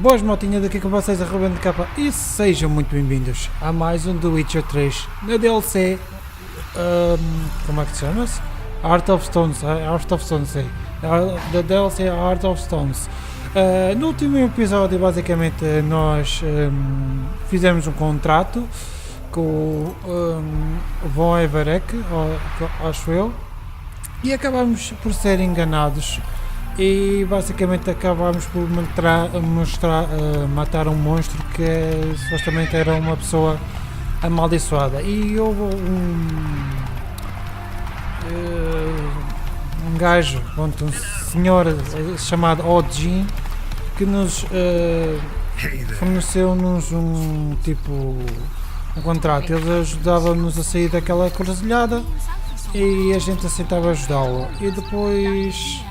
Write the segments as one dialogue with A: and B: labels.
A: Boas motinhas, daqui com vocês a RubenK e sejam muito bem-vindos a mais um The Witcher 3 na DLC, como é que se chama-se? Art of Stones, da DLC Art of Stones. No último episódio basicamente nós fizemos um contrato com o Vire, acho eu, e acabamos por ser enganados. E basicamente acabámos por matar um monstro que supostamente era uma pessoa amaldiçoada. E houve um gajo, um senhor chamado Odin, que nos forneceu-nos um contrato. Ele ajudava-nos a sair daquela cruzilhada e a gente aceitava ajudá-lo. E depois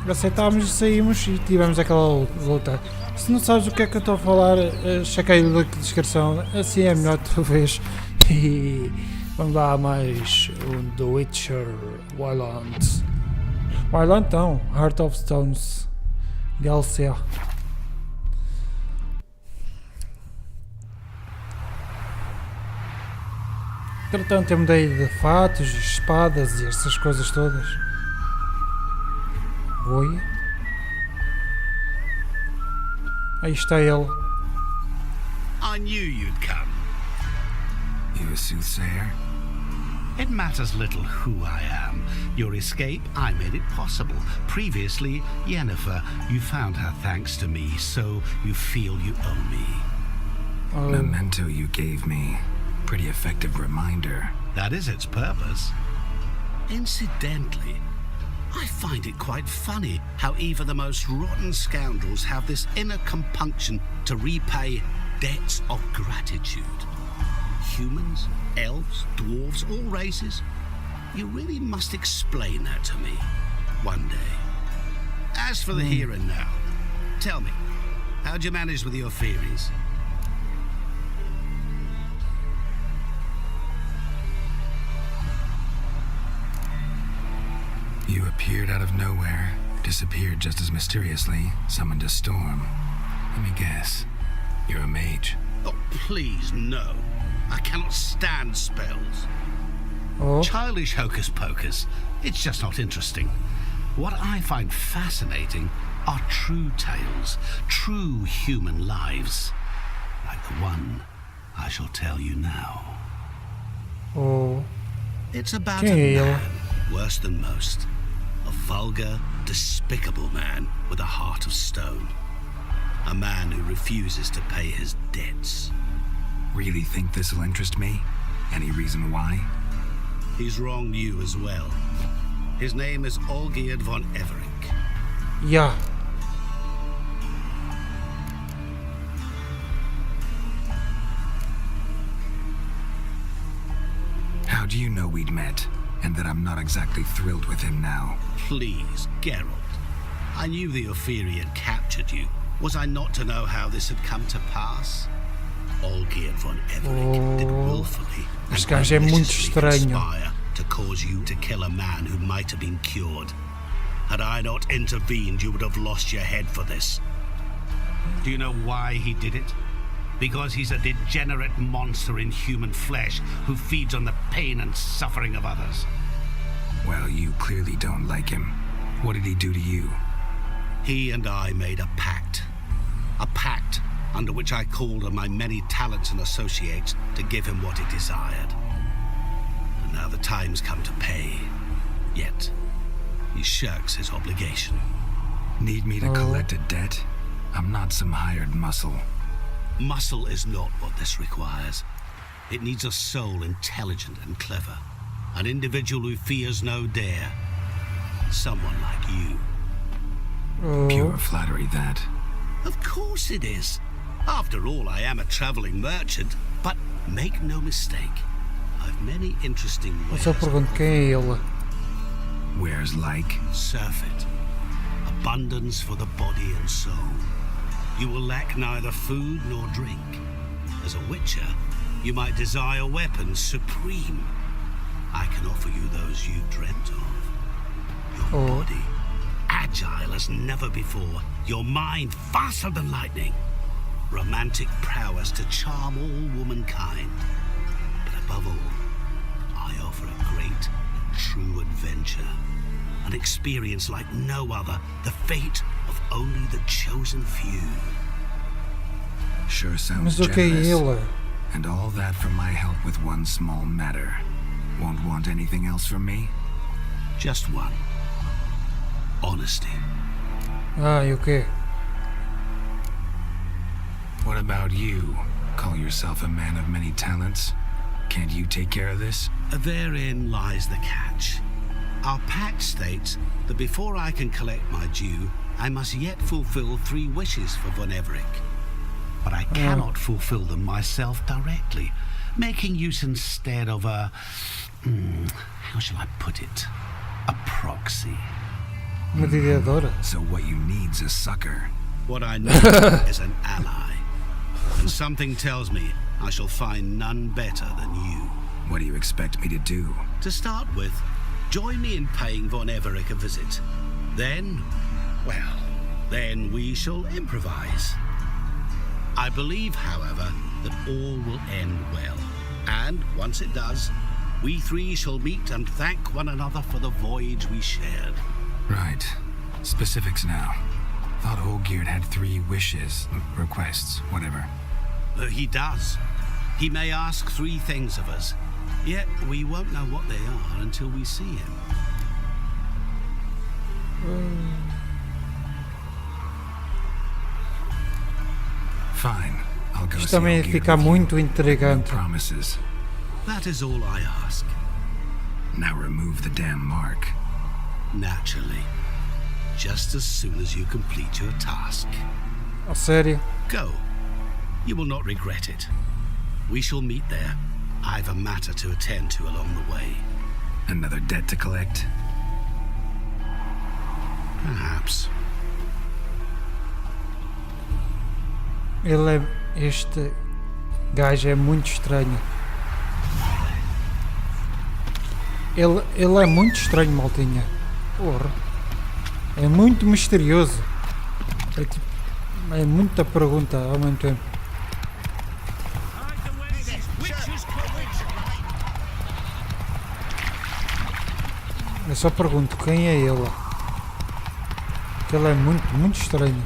A: aceitámos e saímos e tivemos aquela luta. Se não sabes o que é que eu estou a falar, chequei o link de descrição, assim é melhor talvez. E vamos lá a mais um The Witcher Wildlands não, Heart of Stones DLC. Entretanto eu mudei de fatos, espadas e essas coisas todas. Oi? Aí está ele.
B: I knew you'd come.
C: You a soothsayer?
B: It matters little who I am. Your escape, I made it possible. Previously, Yennefer, you found her thanks to me, so you feel you owe me.
C: Memento you gave me. Pretty effective reminder.
B: That is its purpose. Incidentally, I find it quite funny how even the most rotten scoundrels have this inner compunction to repay debts of gratitude. Humans, elves, dwarves, all races. You really must explain that to me one day. As for the here and now, tell me, how'd you manage with your theories?
C: You appeared out of nowhere, disappeared just as mysteriously, summoned a storm. Let me guess, you're a mage.
B: Oh, please, no. I cannot stand spells.
A: Oh.
B: Childish hocus pocus. It's just not interesting. What I find fascinating are true tales, true human lives, like the one I shall tell you now.
A: Oh.
B: It's about a man, worse than most. A vulgar, despicable man with a heart of stone. A man who refuses to pay his debts.
C: Really think this'll interest me? Any reason why?
B: He's wronged you as well. His name is Olgierd von Everink.
A: Yeah.
C: How do you know we'd met, and that I'm not exactly thrilled with him now?
B: Please, Geralt. I knew the Ophiri had captured you. Was I not to know how this had come to pass? Olgierd von Everink did willfully and maliciously conspire to cause you to kill a man who might have been cured. Had I not intervened, you would have lost your head for this. Do you know why he did it? Because he's a degenerate monster in human flesh who feeds on the pain and suffering of others.
C: Well, you clearly don't like him. What did he do to you?
B: He and I made a pact. A pact under which I called on my many talents and associates to give him what he desired. And now the time's come to pay. Yet, he shirks his obligation.
C: Need me to collect a debt? I'm not some hired muscle.
B: Muscle is not what this requires. It needs a soul intelligent and clever. An individual who fears no dare. Someone like you.
C: Pure flattery, that.
B: Of course it is. After all, I am a traveling merchant. But make no mistake, I've many interesting wares.
A: Eu só pergunto quem é ele.
C: Wares like?
B: Surfeit. Abundance for the body and soul. You will lack neither food nor drink. As a witcher, you might desire weapons supreme. I can offer you those you dreamt of. Your body agile as never before, your mind faster than lightning, romantic prowess to charm all womankind. But above all, I offer a great, true adventure, an experience like no other, the fate of only the chosen few.
C: Sure sounds
A: Mas o que é
C: generous.
A: ele?
C: And all that for my help with one small matter. Won't want anything else from me?
B: Just one. Honesty.
A: Ah, e o quê?
C: What about you? Call yourself a man of many talents? Can't you take care of this?
B: Therein lies the catch. Our pact states that before I can collect my due, I must yet fulfill 3 wishes for Von Everett. But I cannot fulfill them myself directly, making use instead of a... how shall I put it? A proxy.
A: Mediadora?
C: So what you need's a sucker.
B: What I need is an ally. And something tells me I shall find none better than you.
C: What do you expect me to do?
B: To start with, join me in paying Von Everett a visit. Then, well, then we shall improvise. I believe, however, that all will end well. And once it does, we 3 shall meet and thank one another for the voyage we shared.
C: Right. Specifics now. Thought Olgierd had 3 wishes, requests, whatever.
B: He does. He may ask 3 things of us, yet we won't know what they are until we see him.
C: Fine. I'll go
A: Isto
C: see
A: também
C: Olgierd
A: fica
C: with you.
A: muito
C: No
A: intrigante.
C: promises.
B: That is all I ask.
C: Now remove the damn mark.
B: Naturally. Just as soon as you complete your task.
A: A sério?
B: Go. You will not regret it. We shall meet there. I've a matter to attend to along the way.
C: Another debt to collect?
B: Perhaps.
A: Este gajo é muito estranho. Ele é muito estranho, maltinha. Porra. É muito misterioso. É tipo, é muita pergunta ao mesmo tempo. Eu só pergunto quem é ele. Porque ele é muito estranho.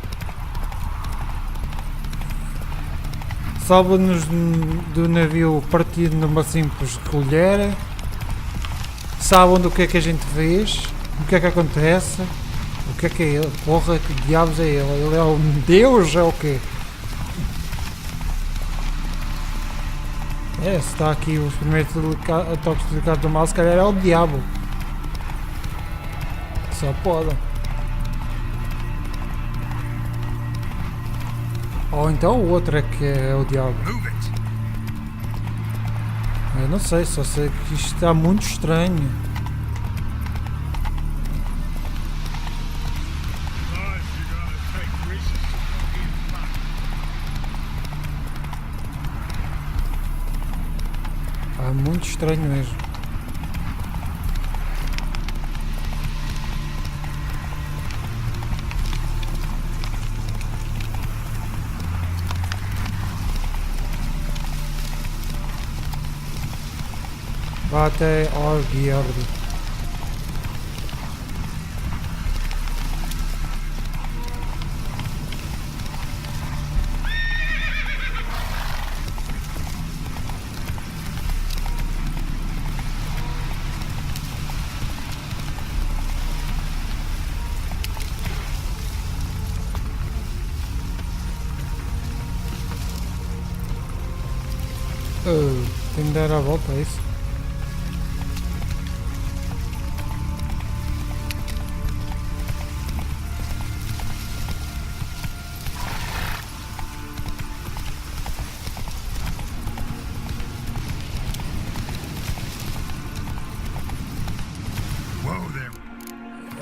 A: Salva-nos do navio partido numa simples colher. Sabem do que é que a gente fez, o que é que acontece, o que é ele, porra, que diabos é ele? Ele é um deus, é o quê? É, se está aqui os primeiros toques delicados do mal, se calhar é o diabo. Só podem. Ou então o outro é que é o diabo. Eu não sei, só sei que isto está muito estranho. Está muito estranho mesmo. Vá até Olgierd. Tenho de dar a volta, é isso?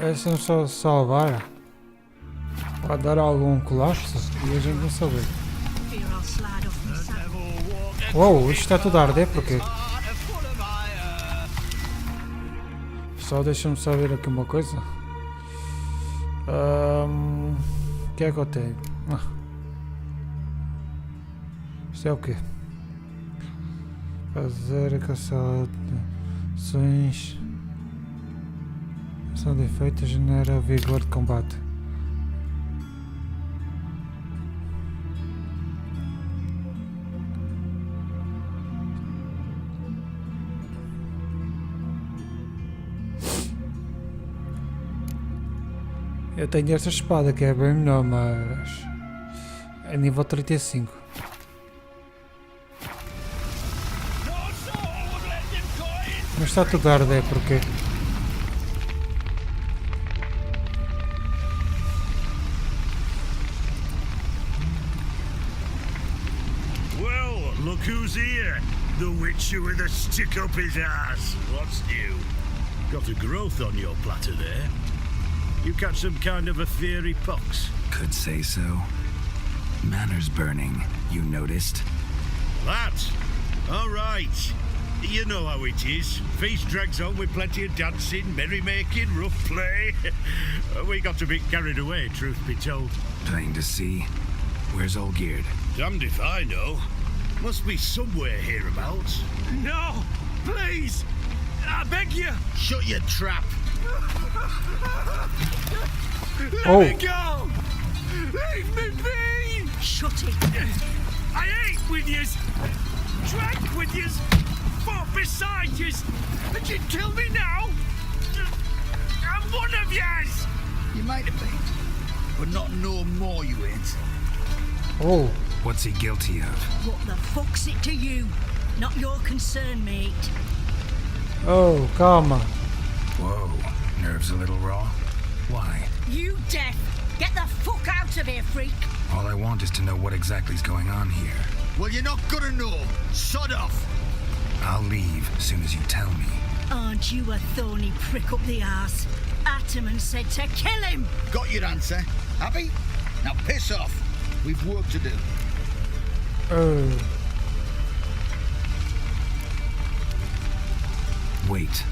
A: Essa é só salvar. Pode dar algum colapso e a gente não saber. Uou, isto está tudo a arder, porquê? Só deixa-me saber aqui uma coisa. O que é que eu tenho? Isto é o quê? Fazer a caçações. Ação de efeito genera vigor de combate. Eu tenho esta espada que é bem melhor, mas é nível 35. Mas está tudo a arder, porquê?
B: Well, look who's here. The Witcher with a stick up his ass. What's new? Got a growth on your platter there. You catch some kind of a fiery pox?
C: Could say so. Manners burning, you noticed?
B: That? All right. You know how it is. Feast drags on with plenty of dancing, merrymaking, rough play. We got a bit carried away, truth be told.
C: Plain to see. Where's Olgierd?
B: Damned if I know. Must be somewhere hereabouts.
D: No! Please! I beg you!
B: Shut your trap.
D: Let me go! Leave me be!
E: Shut it!
D: I ate with yous! Drank with yous! Fought beside yous! And you'd kill me now? I'm one of yous!
F: You might have been, but not no more you ain't.
A: Oh,
C: What's he guilty of?
E: What the fuck's it to you? Not your concern, mate.
A: oh, calma.
C: Whoa, nerves a little raw? Why?
E: You deaf! Get the fuck out of here, freak!
C: All I want is to know what exactly is going on here.
F: Well, you're not gonna know. Sod off.
C: I'll leave as soon as you tell me.
E: Aren't you a thorny prick up the arse? Ataman said to kill him!
F: Got your answer. Happy? Now piss off. We've work to do.
A: Oh,
C: Wait.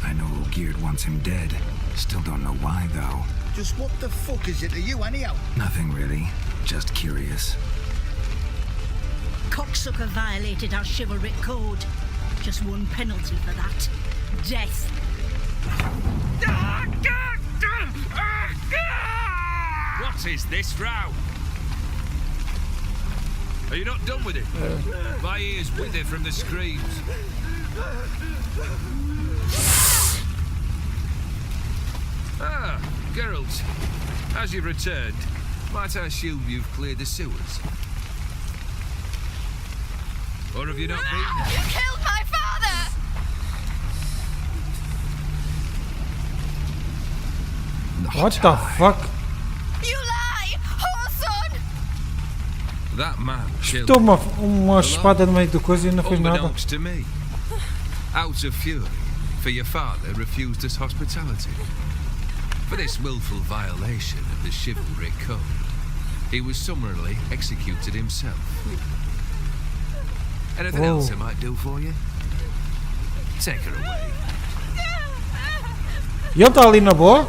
C: I know Olgierd wants him dead. Still don't know why, though.
F: Just what the fuck is it to you, anyhow?
C: Nothing really. Just curious.
E: Cocksucker violated our chivalric code. Just one penalty for that. Death.
D: What is this row? Are you not done with it? My ears wither from the screams. Ah, Geralt. As you've returned, might I assume you've cleared the sewers? Or have you not been there?
E: You killed my father!
A: what the fuck?
E: You lie! Whoreson!
D: That man killed
A: Espetou uma espada no meio do coisa e não fez nada.
D: unbeknownst to me. Out of fury, for your father refused us hospitality. For this willful violation of the chivalric code, he was summarily executed himself. Anything
A: Whoa.
D: else I might do for you? Take her away.
A: E ele está ali na boa?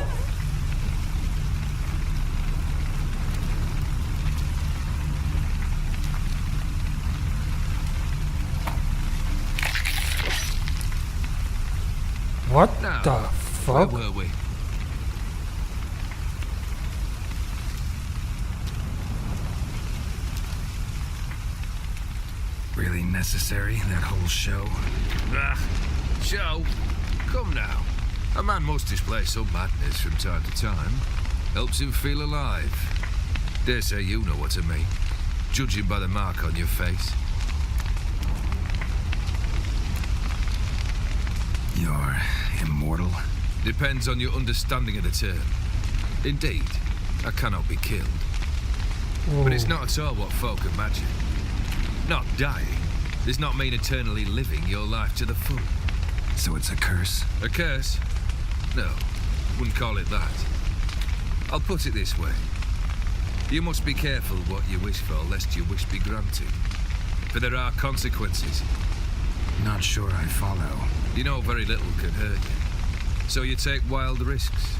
A: What
D: Now,
A: the
D: where
A: fuck?
D: were we?
C: Really necessary, that whole show?
D: Ah, show. Come now. A man must display some madness from time to time. Helps him feel alive. Dare say you know what I mean, judging by the mark on your face.
C: You're immortal?
D: Depends on your understanding of the term. Indeed, I cannot be killed. But it's not at all what folk imagine. Not dying does not mean eternally living your life to the full.
C: So it's a curse?
D: A curse? No, wouldn't call it that. I'll put it this way. You must be careful what you wish for, lest your wish be granted. For there are consequences.
C: Not sure I follow.
D: You know very little can hurt you. So you take wild risks.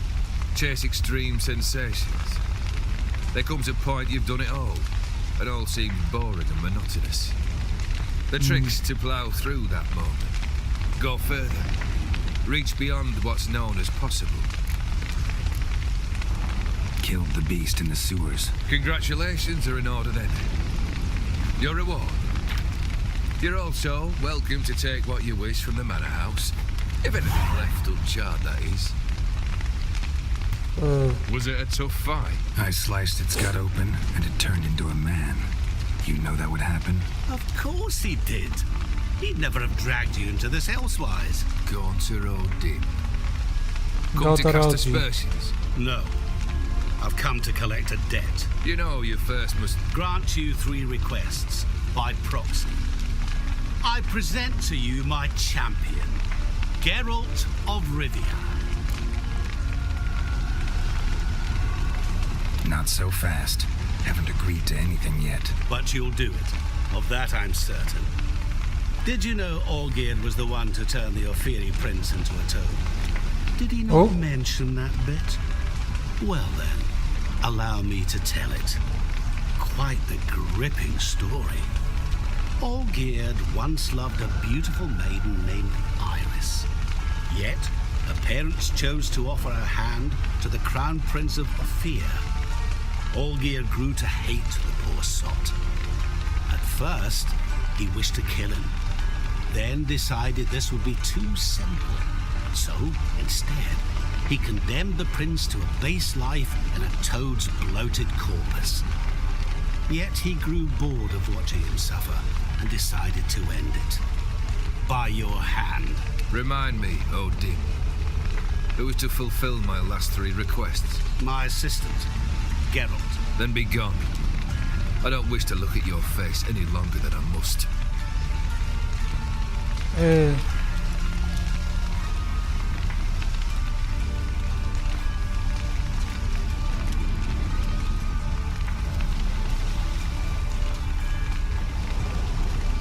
D: chase extreme sensations. There comes a point you've done it all, and all seems boring and monotonous. The trick's to plough through that moment, go further, reach beyond what's known as possible.
C: Killed the beast in the sewers.
D: Congratulations are in order then. Your reward. You're also welcome to take what you wish from the manor house. If anything left uncharred, that is. Was it a tough fight?
C: I sliced its gut open, and it turned into a man. You know that would happen?
B: Of course he did. He'd never have dragged you into this elsewise.
D: Contacto did. Come to cast aspersions?
B: No. I've come to collect a debt.
D: You know you first must
B: Grant you 3 requests by proxy. I present to you my champion, Geralt of Rivia.
C: Not so fast. Haven't agreed to anything yet.
B: But you'll do it. Of that I'm certain. Did you know Olgierd was the one to turn the Ophiri prince into a toad? Did he not mention that bit? Well then, allow me to tell it. Quite the gripping story. Olgierd once loved a beautiful maiden named Iris. Yet, her parents chose to offer her hand to the Crown Prince of Ophir. Olgierd grew to hate the poor sot. At first, he wished to kill him, then decided this would be too simple. So, instead, he condemned the prince to a base life in a toad's bloated corpus. Yet he grew bored of watching him suffer and decided to end it. By your hand.
D: remind me, Odin, who is to fulfill my last 3 requests.
B: My assistant, Geralt.
D: Then be gone. I don't wish to look at your face any longer than I must.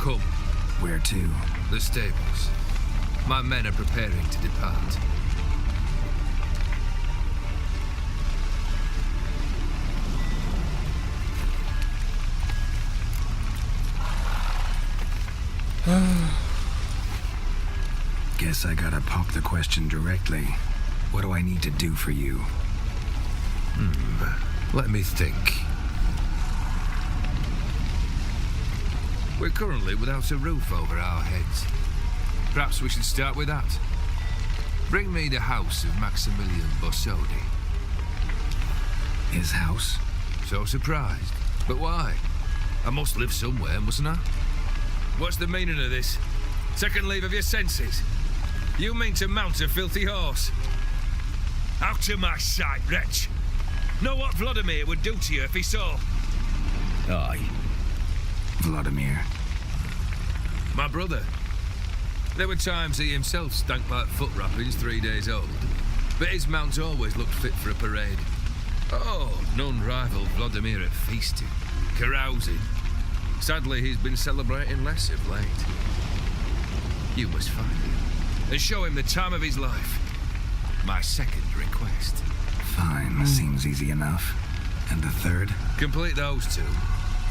D: Come.
C: Where to?
D: The stables. My men are preparing to depart.
C: Guess I gotta pop the question directly. What do I need to do for you?
D: Let me think. We're currently without a roof over our heads. Perhaps we should start with that. Bring me the house of Maximilian Bossodi.
C: His house?
D: So surprised. But why? I must live somewhere, mustn't I? What's the meaning of this? Second leave of your senses? You mean to mount a filthy horse? Out of my sight, wretch! Know what Vladimir would do to you if he saw?
C: Aye. Vladimir.
D: My brother. There were times he himself stank like foot wrappings 3 days old, but his mount always looked fit for a parade. Oh, none rival Vladimir at feasting, carousing. Sadly, he's been celebrating less of late. You must find him and show him the time of his life. My second request.
C: Fine, seems easy enough. And the third?
D: Complete those 2.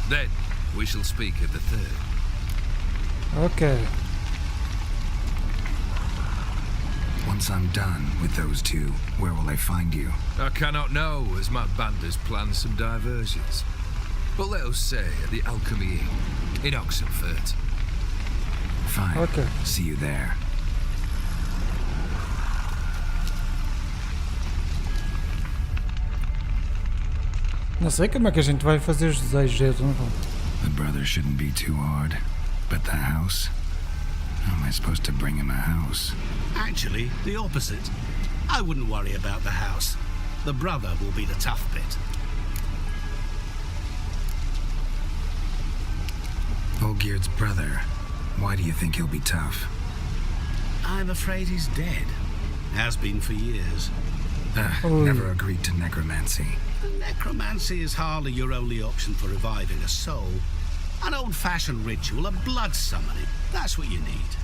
D: Then we shall speak of the third.
A: Okay.
C: Once I'm done with those 2, where will I find you?
D: I cannot know, as my band has planned some diversions. But let us say at the Alchemy Inn in Oxenfurt.
C: Fine.
A: Ok.
C: See you there.
A: Não sei como é que a gente vai fazer os desejos, não vão?
C: The brother shouldn't be too hard. But the house? How am I supposed to bring him a house?
B: Actually, the opposite. I wouldn't worry about the house. The brother will be the tough bit.
C: Olgierd's brother. Why do you think he'll be tough?
B: I'm afraid he's dead. Has been for years.
C: Never agreed to necromancy.
B: Necromancy is hardly your only option for reviving a soul. An old-fashioned ritual, a blood summoning. That's what you need.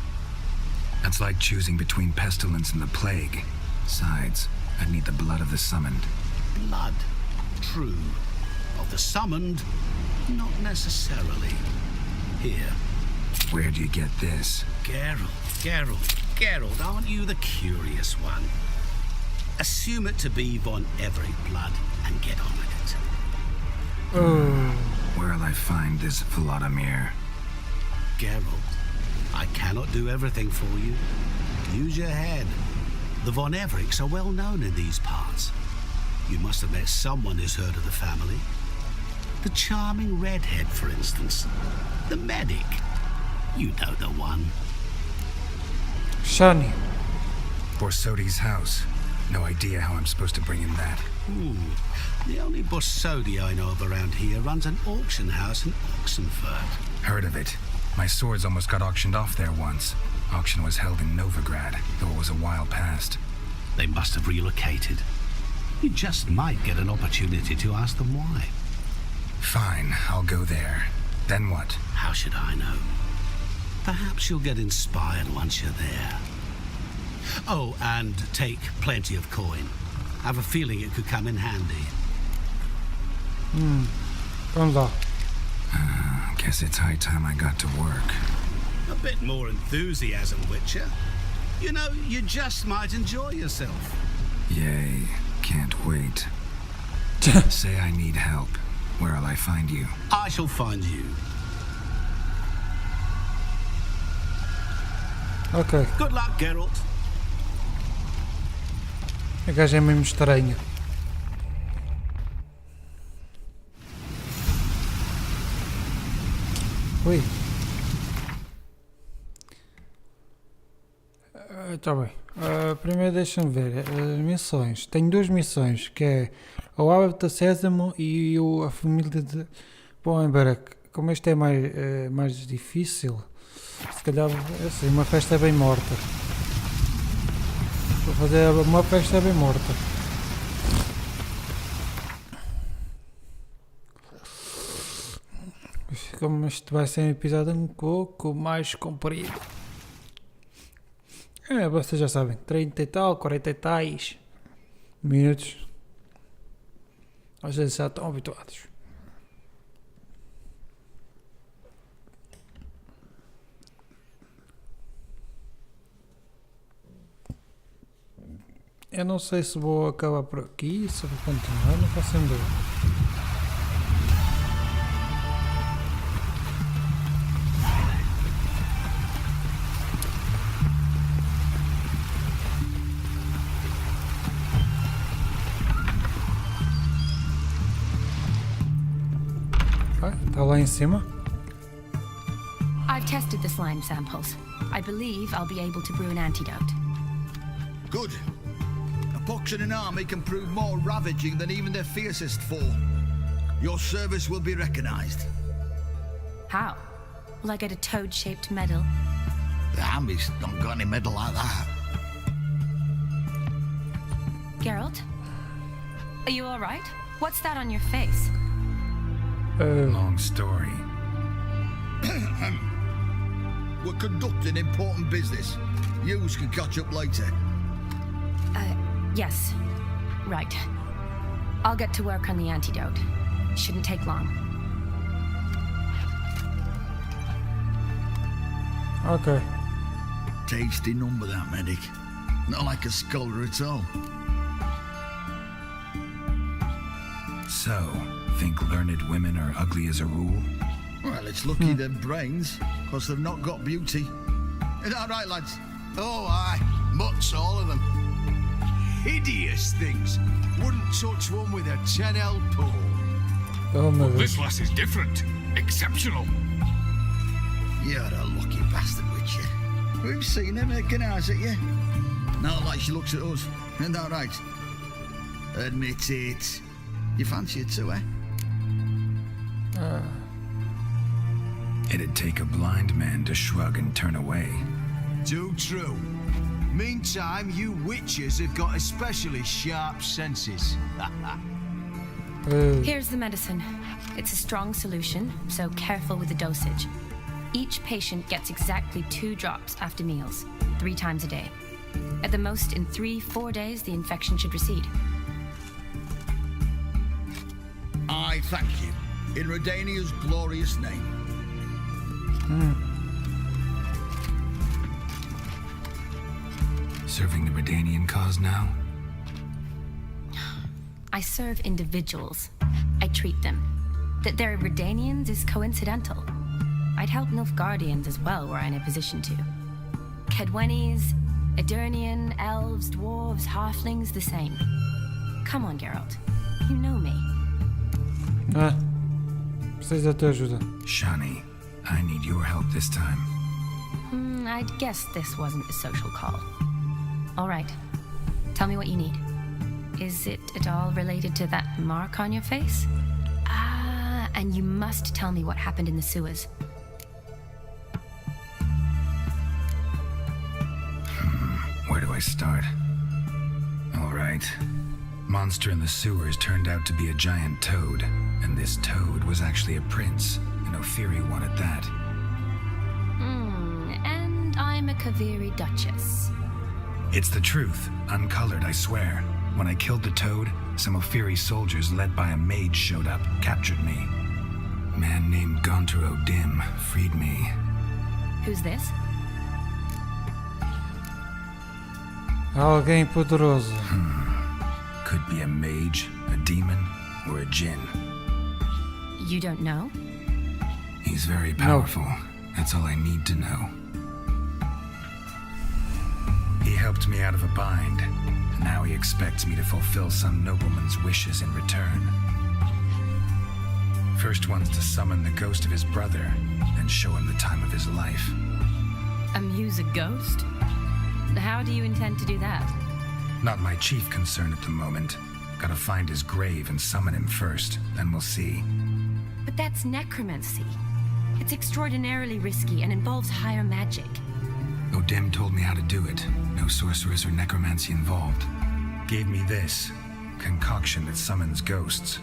C: That's like choosing between pestilence and the plague. Besides, I need the blood of the summoned.
B: Blood. True. Of the summoned, not necessarily. Here.
C: Where do you get this?
B: Geralt, aren't you the curious one? Assume it to be Von Everett blood and get on with it.
C: Where'll I find this Vladimir?
B: Geralt, I cannot do everything for you. Use your head. The Von Evericks are well known in these parts. You must have met someone who's heard of the family. The charming redhead, for instance. The medic. You know the one.
A: Shani.
C: Borsodi's house. No idea how I'm supposed to bring him that.
B: The only Borsodi I know of around here runs an auction house in Oxenford.
C: Heard of it. My swords almost got auctioned off there once. Auction was held in Novigrad, though it was a while past.
B: They must have relocated. You just might get an opportunity to ask them why.
C: Fine, I'll go there. Then what?
B: How should I know? Perhaps you'll get inspired once you're there. Oh, and take plenty of coin. I have a feeling it could come in handy.
A: Vamos lá.
C: Guess it's high time I got to work.
B: A bit more enthusiasm, Witcher. You know, you just might enjoy yourself.
C: Yay, can't wait. Say I need help. Where'll I find you?
B: I shall find you.
A: Ok.
B: Good luck, Geralt.
A: A gaja é mesmo estranha. Ui. Tá bem. Primeiro deixa-me ver. Missões. Tenho duas missões, que é o Hábito Sésamo e a família de... Bom, embora, como este é mais difícil, se calhar assim, uma festa bem morta. Vou fazer uma festa bem morta. Como isto vai ser um episódio um pouco mais comprido. Vocês já sabem, 30 e tal, 40 e tais minutos. Às vezes já estão habituados. Eu não sei se vou acabar por aqui, se vou continuar, não faço ideia. Está lá em cima?
G: I've tested the slime samples. I believe I'll be able to brew an antidote.
F: Good. A pox in an army can prove more ravaging than even their fiercest foe. Your service will be recognized.
G: How? Will I get a toad-shaped medal?
F: The army's not got any medal like that.
G: Geralt? Are you alright? What's that on your face?
C: Long story.
F: We're conducting important business. Yous can catch up later.
G: Yes. Right. I'll get to work on the antidote. Shouldn't take long.
A: Ok.
F: Tasty number, that medic. Not like a scholar at all.
C: So, think learned women are ugly as a rule?
F: Well, it's lucky they're brains, because they've not got beauty. Is that right, lads?
H: Oh, aye. Mutts, all of them. Hideous things. Wouldn't touch one with a 10L pole.
A: Oh meu Deus.
I: This lass is different. Exceptional.
F: You're a lucky bastard, Witcher. We've seen her making eyes at you. Not like she looks at us. Isn't that right? Admit it. You fancy it too, eh?
C: It'd take a blind man to shrug and turn away.
H: Too true. Meantime, you witches have got especially sharp senses.
G: Here's the medicine. It's a strong solution, so careful with the dosage. Each patient gets exactly 2 drops after meals, 3 times a day. At the most, in 3-4 days, the infection should recede.
F: I thank you, in Redania's glorious name.
C: Serving the Redanian cause now?
G: I serve individuals. I treat them. That they're Redanians is coincidental. I'd help Nilfgaardians as well were I in a position to. Kedwenis, Edirnian, elves, dwarves, halflings, the same. Come on, Geralt. You know me.
A: Preciso da tua ajuda.
C: Shani, I need your help this time.
G: I'd guess this wasn't a social call. All right. Tell me what you need. Is it at all related to that mark on your face? And you must tell me what happened in the sewers.
C: Where do I start? All right. Monster in the sewers turned out to be a giant toad, and this toad was actually a prince, an Ophiri one at that.
G: And I'm a Kaviri Duchess.
C: It's the truth, uncolored, I swear. When I killed the toad, some Ophiri soldiers led by a mage showed up, captured me. Man named Gontaro Dim freed me.
G: Who's this?
A: Alguém poderoso.
C: Could be a mage, a demon, or a djinn.
G: You don't know?
C: He's very powerful. That's all I need to know. He helped me out of a bind, and now he expects me to fulfill some nobleman's wishes in return. First one's to summon the ghost of his brother, and show him the time of his life.
G: Amuse a ghost? How do you intend to do that?
C: Not my chief concern at the moment. Gotta find his grave and summon him first, then we'll see.
G: But that's necromancy. It's extraordinarily risky and involves higher magic.
C: O'Dim told me how to do it. No sorceress or necromancy involved. Gave me this concoction that summons ghosts.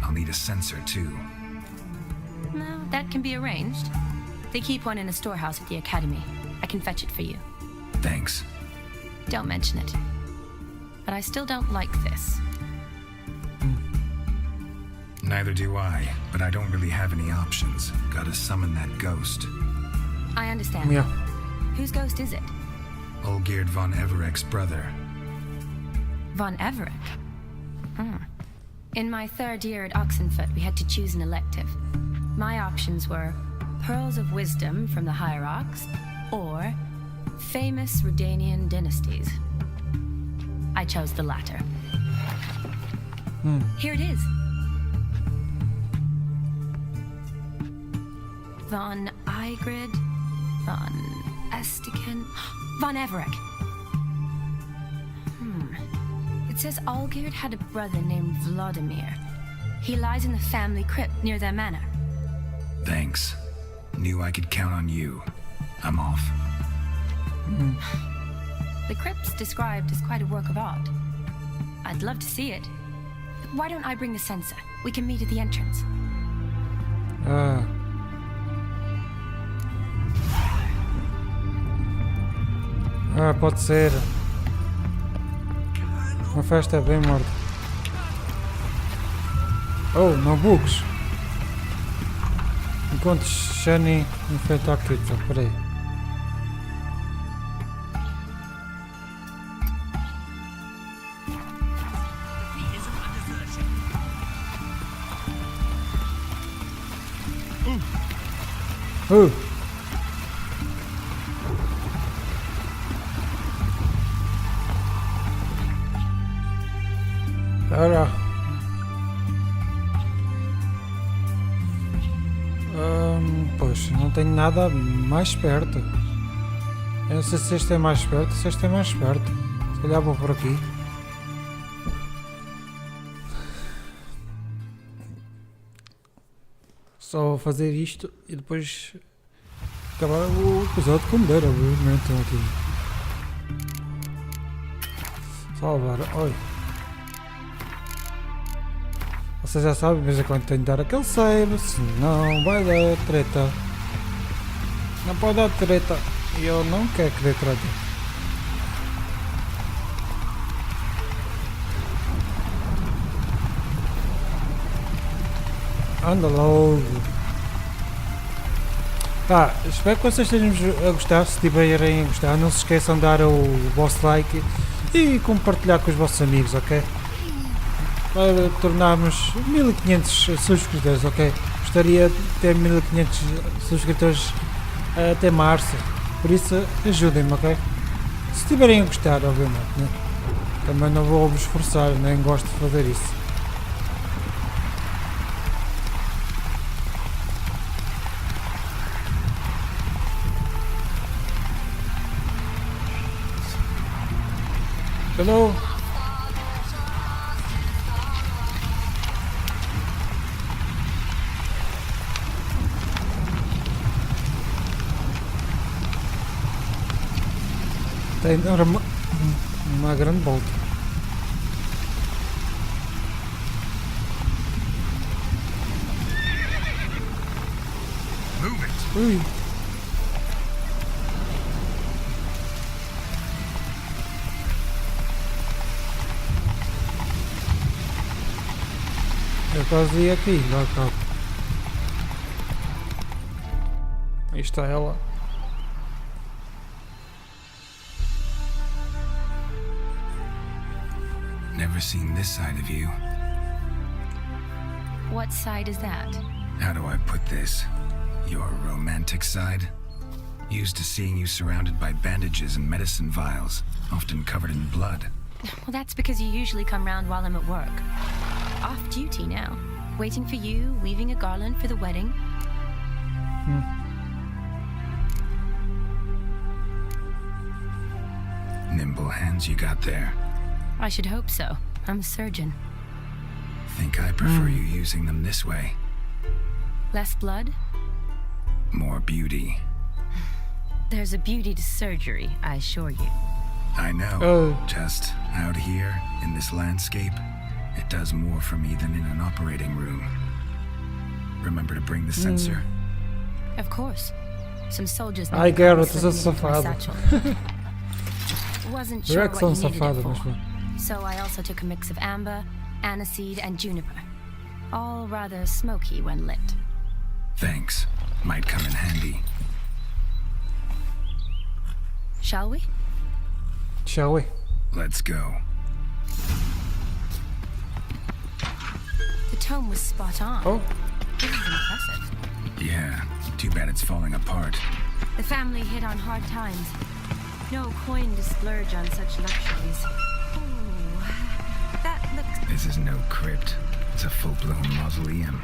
C: I'll need a censer too.
G: No, that can be arranged. They keep one in a storehouse at the academy. I can fetch it for you.
C: Thanks.
G: Don't mention it. But I still don't like this.
C: Neither do I, but I don't really have any options. Gotta summon that ghost.
G: I understand.
A: Yeah.
G: Whose ghost is it?
C: Olgierd von Everek's brother.
G: Von Everek? In my 3rd year at Oxenfoot, we had to choose an elective. My options were Pearls of Wisdom from the Hierarchs, or Famous Redanian Dynasties. I chose the latter. Here it is. Von Igrid, Von Estiken, Von Everek. It says Olgierd had a brother named Vladimir. He lies in the family crypt near their manor.
C: Thanks. Knew I could count on you. I'm off.
G: The crypt's described as quite a work of art. I'd love to see it. But why don't I bring the censer? We can meet at the entrance.
A: Pode ser. Uma festa é bem morta. Oh, não bugs. Enquanto Shani enfrenta a Kita. Peraí. Ora. Pois, não tenho nada mais perto. Eu não sei se este é mais perto, se este é mais perto. Se calhar vou por aqui. Só vou fazer isto e depois acabar o episódio como der, obviamente. Então aqui. Salvar. Oi. Vocês já sabem, de vez em quando tenho de dar aquele save, senão vai dar treta. Não pode dar treta. E eu não quero que dê treta. Anda logo. Espero que vocês estejam a gostar. Se estiverem a gostar, não se esqueçam de dar o vosso like e compartilhar com os vossos amigos, ok? Para tornarmos 1500 subscritores, ok? Gostaria de ter 1500 subscritores até março, por isso ajudem-me, ok? Se estiverem a gostar, obviamente, né? Também não vou vos forçar, nem gosto de fazer isso. Hello. Tem uma grande volta.
C: Move it.
A: Ui. Eu quase ia aqui, lá cá. Aí está ela.
C: Never seen this side of you.
G: What side is that?
C: How do I put this? Your romantic side? Used to seeing you surrounded by bandages and medicine vials, often covered in blood.
G: Well, that's because you usually come round while I'm at work. Off duty now. Waiting for you, weaving a garland for the wedding.
C: Nimble hands you got there.
G: I should hope so. I'm a surgeon.
C: Think I prefer you using them this way.
G: Less blood?
C: More beauty.
G: There's a beauty to surgery, I assure you.
C: I know.
A: Oh.
C: Just out here, in this landscape, it does more for me than in an operating room. Remember to bring the sensor.
G: Of course. Some soldiers...
A: Ai, garoto,
G: slipped me
A: sou
G: into my
A: safado.
G: satchel. Wasn't sure
A: Rex
G: what you
A: são
G: needed it
A: safados,
G: for.
A: mas bom.
G: So I also took a mix of amber, aniseed, and juniper. All rather smoky when lit.
C: Thanks. Might come in handy.
G: Shall we?
A: Shall we?
C: Let's go.
G: The tome was spot on.
A: Oh.
G: This is impressive.
C: Yeah, too bad it's falling apart.
G: The family hit on hard times. No coin to splurge on such luxuries. Ooh, that looks...
C: This is no crypt. It's a full-blown mausoleum.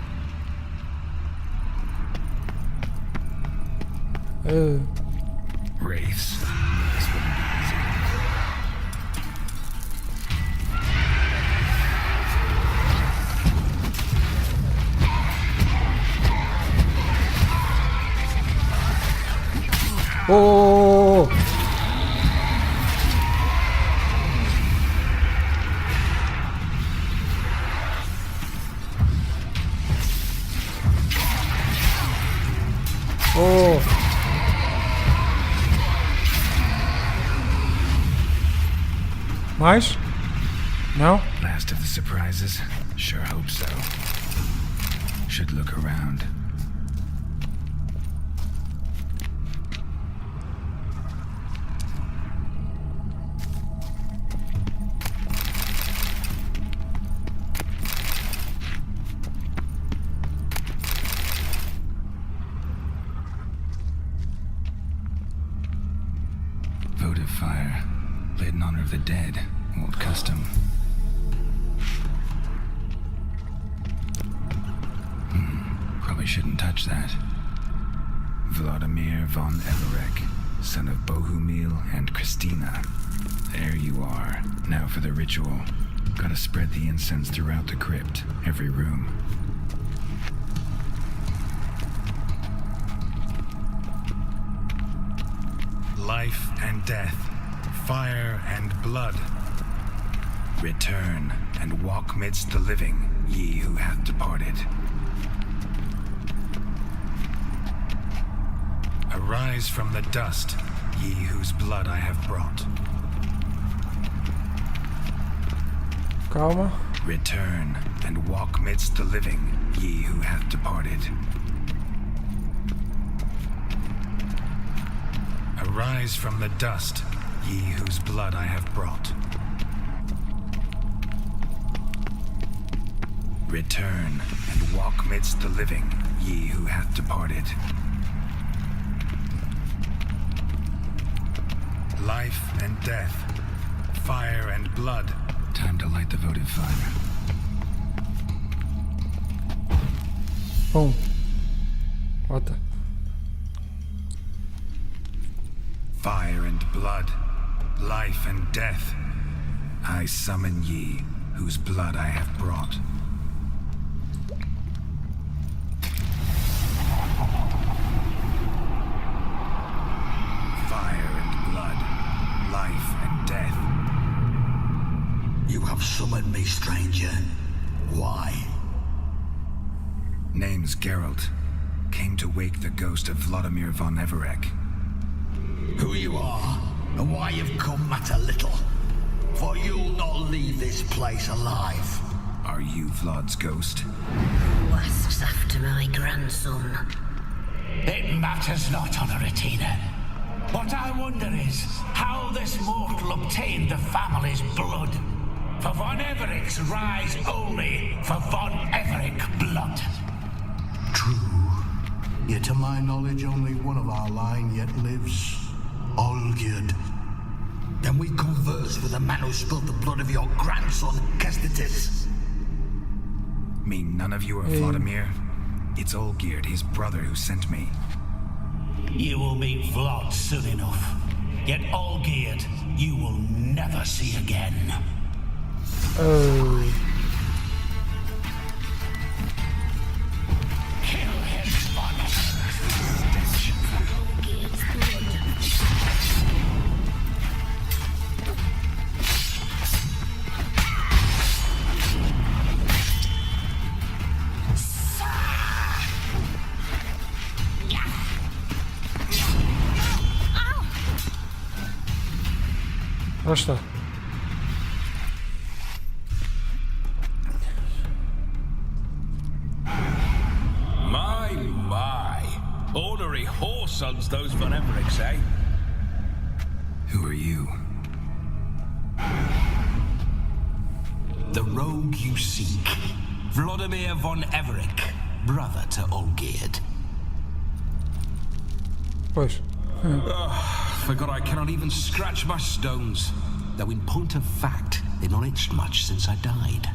C: Wraiths. This wouldn't be easy.
A: Oh! Oh! Mais? No?
C: Last of the surprises? Sure hope so. Should look around. Votive fire. Lit in honor of the dead. Old custom. Probably shouldn't touch that. Vladimir von Everek, son of Bohumil and Christina. There you are. Now for the ritual. Gotta spread the incense throughout the crypt, every room. Life and death, fire and blood. Return and walk midst the living, ye who hath departed. Arise from the dust, ye whose blood I have brought.
A: Calma.
C: Return and walk midst the living, ye who hath departed. Arise from the dust, ye whose blood I have brought. Return and walk midst the living, ye who hath departed. Life and death, fire and blood. Time to light the votive fire.
A: Boom. What the?
C: Fire and blood, life and death. I summon ye, whose blood I have brought. Fire and blood, life and death.
F: You have summoned me, stranger. Why?
C: Name's Geralt. Came to wake the ghost of Vladimir von Everec.
F: Who you are, and why you've come matter little. For you'll not leave this place alive.
C: Are you Vlad's ghost?
E: Who asks after my grandson?
J: It matters not, Honoratina. What I wonder is how this mortal obtained the family's blood. For von Everic's rise only for von Everec blood.
H: True. Yet to my knowledge, only one of our line yet lives. Olgierd.
F: Then we converse with the man who spilled the blood of your grandson, Kestitis.
C: Mean none of you are Vladimir? It's Olgierd, his brother, who sent me.
J: You will meet Vlad soon enough. Yet Olgierd, you will never see again.
A: Oh.
J: Kill him, Von.
A: Lá está.
K: My. Ornery whoresons, those Von Evericks, eh?
C: Who are you?
J: The rogue you seek. Vladimir von Everec, brother to Olgierd.
A: Pois.
J: Forgot I cannot even scratch my stones. Though in point of fact, they've not itched much since I died.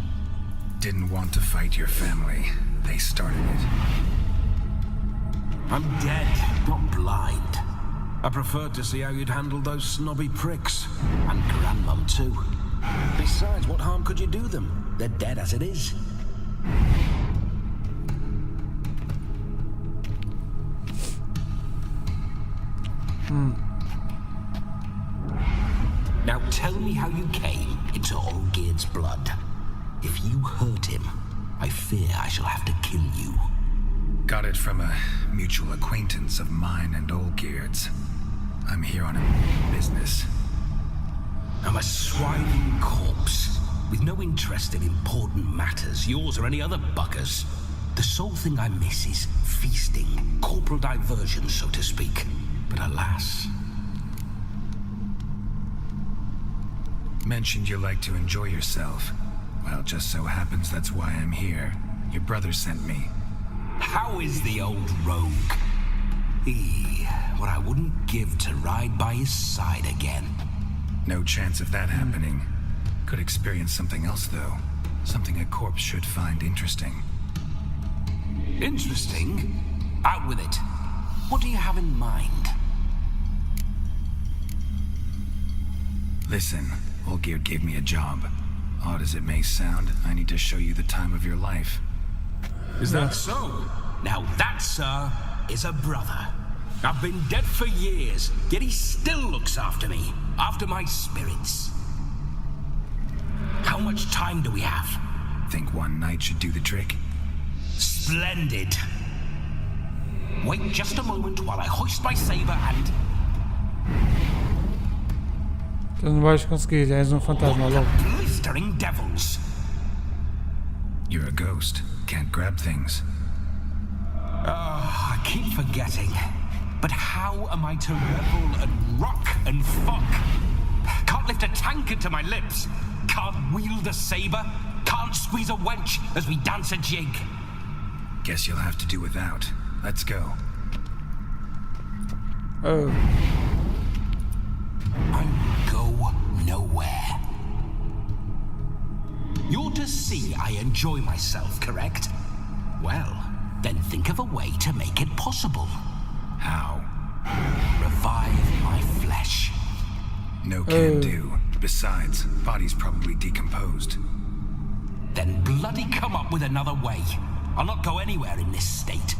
C: Didn't want to fight your family. They started it.
J: I'm dead, not blind. I preferred to see how you'd handle those snobby pricks. And Grandmum, too. Besides, what harm could you do them? They're dead as it is. Now tell me how you came into Olgierd's blood. If you hurt him, I fear I shall have to kill you.
C: Got it from a mutual acquaintance of mine and Olgierd's. I'm here on a business.
J: I'm a swiving corpse, with no interest in important matters, yours or any other buggers. The sole thing I miss is feasting, corporal diversion, so to speak. But alas...
C: Mentioned you like to enjoy yourself. Well, just so happens that's why I'm here. Your brother sent me.
J: How is the old rogue? What I wouldn't give to ride by his side again.
C: No chance of that happening. Could experience something else, though. Something a corpse should find interesting.
J: Interesting? Out with it. What do you have in mind?
C: Listen, Olgierd gave me a job. Odd as it may sound, I need to show you the time of your life.
J: Is that so? Now that, sir, is a brother. I've been dead for years, yet he still looks after me, after my spirits. How much time do we have?
C: Think one night should do the trick?
J: Splendid. Wait just a moment while I hoist my saber and...
A: Tu não vais conseguir, és fantasma logo.
J: Blistering devils.
C: You're a ghost. can't grab things.
J: I keep forgetting. But how am I to revel and rock and fuck? Can't lift a tankard to my lips. Can't wield a saber. Can't squeeze a wench as we dance a jig.
C: Guess you'll have to do without. Let's go.
A: Oh.
J: I will go nowhere. You're to see I enjoy myself, correct? Well, then think of a way to make it possible.
C: How?
J: Revive my flesh.
C: No can do. Besides, body's probably decomposed.
J: Then bloody come up with another way. I'll not go anywhere in this state.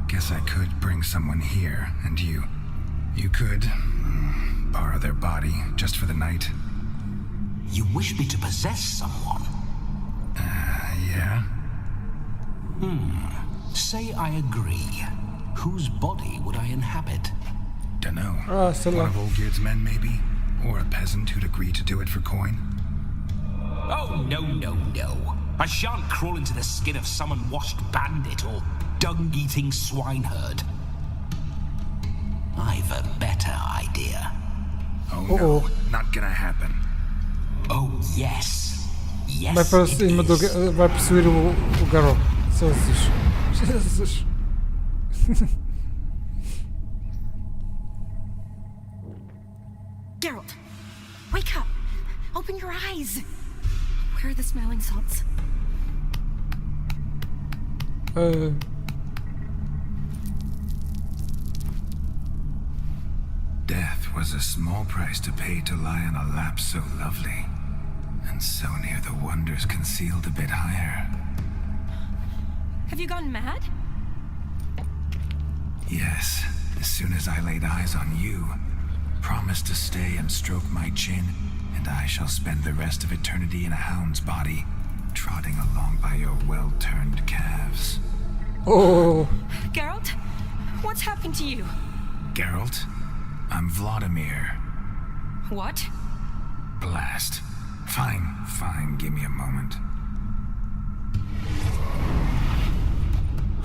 C: Guess I could bring someone here, and you could borrow their body just for the night.
J: You wish me to possess someone?
C: Yeah?
J: Say I agree. Whose body would I inhabit?
C: Dunno.
A: still
C: One
A: alive.
C: of Olgierd's men, maybe? Or a peasant who'd agree to do it for coin?
J: Oh, no. I shan't crawl into the skin of some unwashed bandit or dung-eating swineherd. I've a better idea.
C: Oh no, not gonna happen.
J: Oh, yes. Yes,
A: Vai para
J: it
A: cima do.
J: is.
A: Vai perseguir o garoto. Jesus.
G: Geralt, wake up. Open your eyes. Where are the smelling salts?
C: Death was a small price to pay to lie on a lap so lovely, and so near the wonders concealed a bit higher.
G: Have you gone mad?
C: Yes, as soon as I laid eyes on you, promised to stay and stroke my chin, and I shall spend the rest of eternity in a hound's body, trotting along by your well-turned calves.
A: Oh.
G: Geralt, what's happened to you?
C: Geralt, I'm Vladimir.
G: What?
C: Blast. Fine, give me a moment.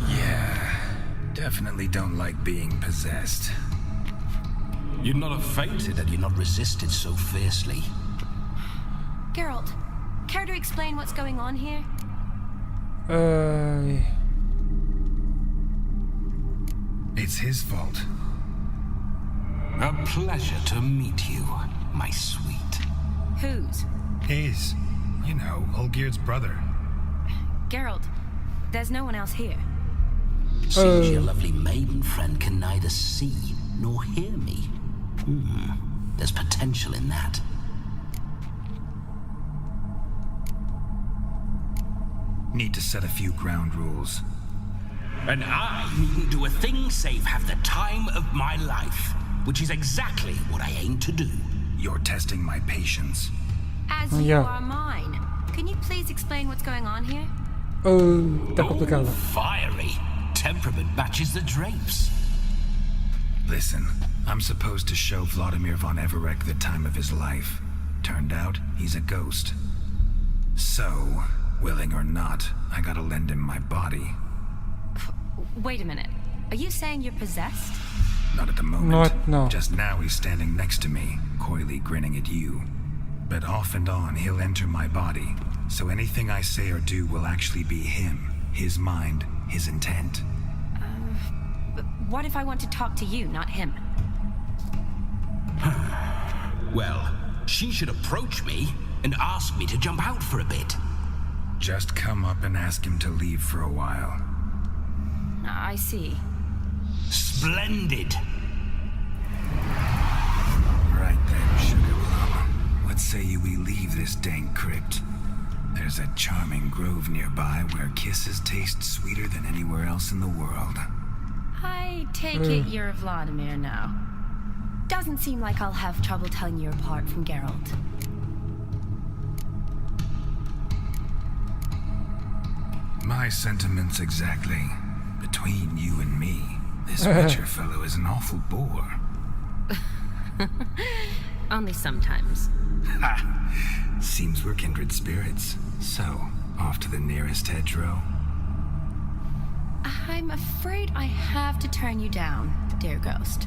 C: Yeah, definitely don't like being possessed.
J: You'd not have fainted had you not resisted so fiercely.
G: Geralt, care to explain what's going on here?
C: It's his fault.
J: A pleasure to meet you, my sweet.
G: Whose?
C: His. You know, Olgierd's brother.
G: Geralt, there's no one else here.
J: Seems your lovely maiden friend can neither see nor hear me. There's potential in that.
C: Need to set a few ground rules.
J: And I needn't do a thing save have the time of my life, which is exactly what I aim to do.
C: You're testing my patience.
G: As you are mine. Can you please explain what's going on here?
A: Tá complicado.
J: Fiery. Temperament matches the drapes.
C: Listen, I'm supposed to show Vladimir von Everek the time of his life. Turned out, he's a ghost. So, willing or not, I gotta lend him my body.
G: Wait a minute. Are you saying you're possessed?
C: Not at the moment.
A: No.
C: Just now he's standing next to me, coyly grinning at you. But off and on, he'll enter my body. So anything I say or do will actually be him. His mind, his intent.
G: But what if I want to talk to you, not him?
J: Well, she should approach me and ask me to jump out for a bit.
C: Just come up and ask him to leave for a while.
G: I see.
J: Splendid.
C: Right then, sugar plum. What say you we leave this dank crypt? There's a charming grove nearby where kisses taste sweeter than anywhere else in the world.
G: I take it you're Vladimir now. Doesn't seem like I'll have trouble telling you apart from Geralt.
C: My sentiments exactly. Between you and me, this Witcher fellow is an awful bore.
G: Only sometimes.
C: Ha! Seems we're kindred spirits. So, off to the nearest hedgerow?
G: I'm afraid I have to turn you down, dear ghost.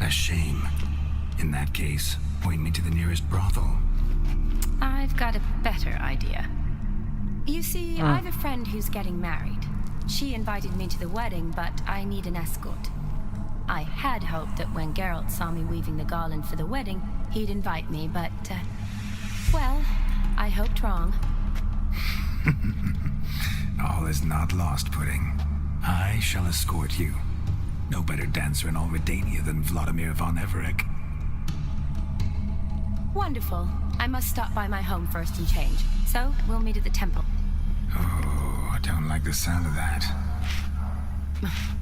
C: A shame. In that case, point me to the nearest brothel.
G: I've got a better idea. You see, I have a friend who's getting married. She invited me to the wedding, but I need an escort. I had hoped that when Geralt saw me weaving the garland for the wedding, he'd invite me, but, well, I hoped wrong.
C: All is not lost, Pudding. I shall escort you. No better dancer in all Redania than Vladimir von Everett.
G: Wonderful. I must stop by my home first and change. So, we'll meet at the temple.
C: Oh, I don't like the sound of that.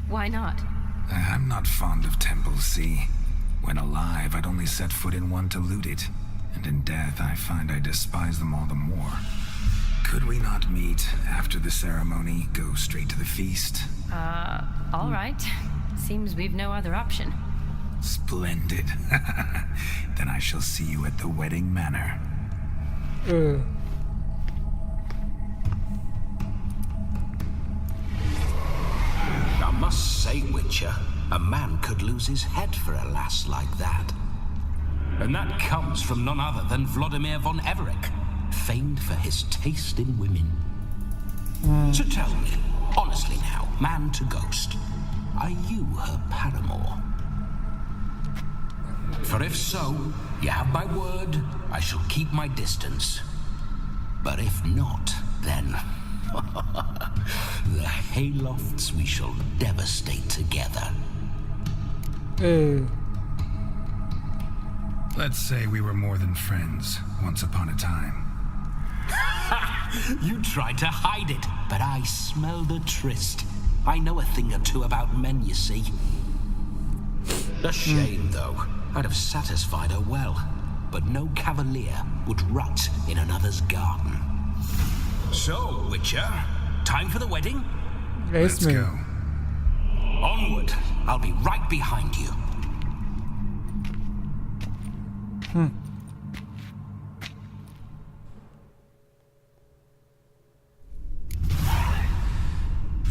G: Why not?
C: I'm not fond of temples, see? When alive, I'd only set foot in one to loot it. And in death, I find I despise them all the more. Could we not meet after the ceremony, go straight to the feast?
G: All right. Seems we've no other option.
C: Splendid. Then I shall see you at the wedding manor.
J: I must say, Witcher, a man could lose his head for a lass like that. And that comes from none other than Vladimir von Everett, famed for his taste in women. So tell me, honestly now, man to ghost, are you her paramour? For if so, you have my word, I shall keep my distance. But if not, then the haylofts we shall devastate together.
C: Let's say we were more than friends once upon a time.
J: You tried to hide it, but I smell the tryst. I know a thing or two about men, you see. A shame, though. I'd have satisfied her well, but no cavalier would rot in another's garden. So, Witcher, time for the wedding?
C: Let's go.
J: Onward. I'll be right behind you.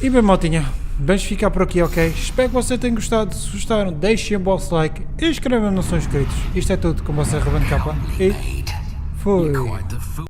A: E bem, maltinha, vamos ficar por aqui, ok? Espero que vocês tenham gostado. Se gostaram, deixem o vosso like e inscrevam-se se não são inscritos. Isto é tudo com você, RubenK. E fui!